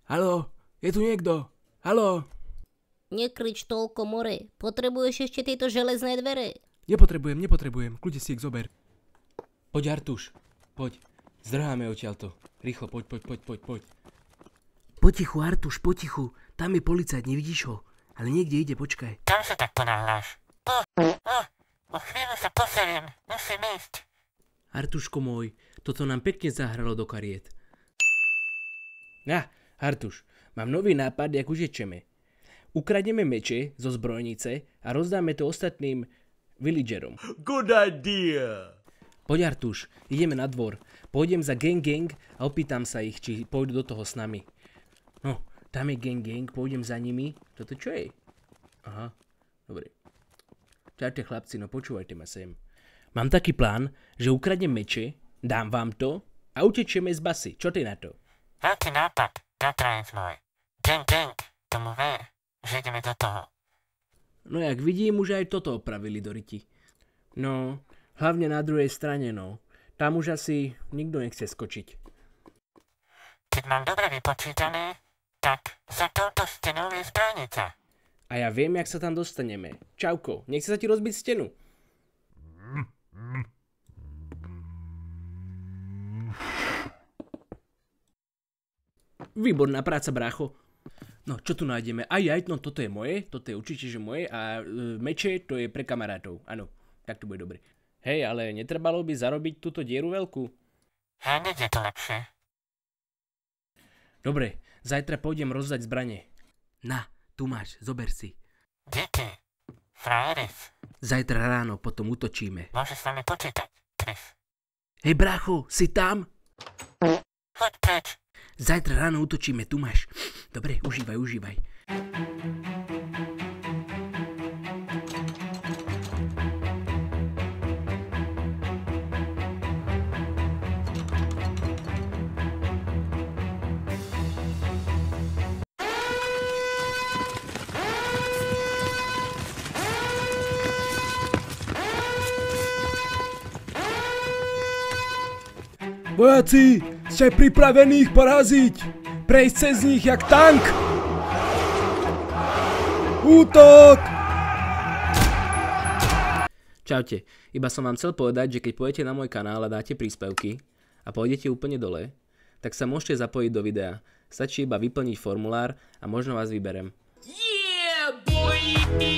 Haló, je tu niekto? Haló? Nekrič toľko, more. Potrebuješ ešte tieto železné dvere? Nepotrebujem. Kľudne si ich zober. Poď, Artuš. Poď. Zdrháme odtiaľto. Rýchlo, poď. Potichu, Artuš, potichu. Tam je policajt, nevidíš ho? Ale niekde ide, počkaj. Kam sa tak ponáhľaš? O chvíľu sa poseriem. Musím ísť. Artuško môj, toto nám pekne zahralo do kariet. Artuš, mám nový nápad, jak užičeme. Ukradneme meče zo zbrojnice a rozdáme to ostatným villagerom. Good idea. Poď, Artuš, ideme na dvor. Pôjdem za gang a opýtam sa ich, či pôjdu do toho s nami. No, tam je gang, pôjdem za nimi. Toto čo je? Aha, dobre. Čaute chlapci, no počúvajte ma sem. Mám taký plán, že ukradnem meče, dám vám to a utečieme z basy. Čo ty na to? Veľký nápad, Tatranec môj. Gang, tomu ver, že ideme do toho. No jak vidím, už aj toto opravili do riti. No, hlavne na druhej strane, no. Tam už asi nikto nechce skočiť. Keď mám dobre vypočítané, tak za touto stenou je zbrojnica. A ja viem, jak sa tam dostaneme. Čauko, nechce sa ti rozbiť stenu. Výborná práca, brácho. No, čo tu nájdeme? No toto je moje, toto je určite, že moje a meče to je pre kamarátov. Áno, tak to bude dobre. Hej, ale netrebalo by zarobiť túto dieru veľkú? Hneď je to lepšie. Dobre, zajtra pôjdem rozdať zbrane. Na, tu máš, zober si. Díky, frajeris. Zajtra ráno potom útočíme. Môžeš s nami počítať, Chris. Hej, brácho, si tam? Choď preč. Zajtra ráno útočíme, tu máš. Dobre, užívaj. Vojaci, ste pripravení ich poraziť? Prejsť cez nich jak tank? Útok! Čaute, iba som vám chcel povedať, že keď pôjdete na môj kanál a dáte príspevky a pôjdete úplne dole, tak sa môžete zapojiť do videa. Stačí iba vyplniť formulár a možno vás vyberem.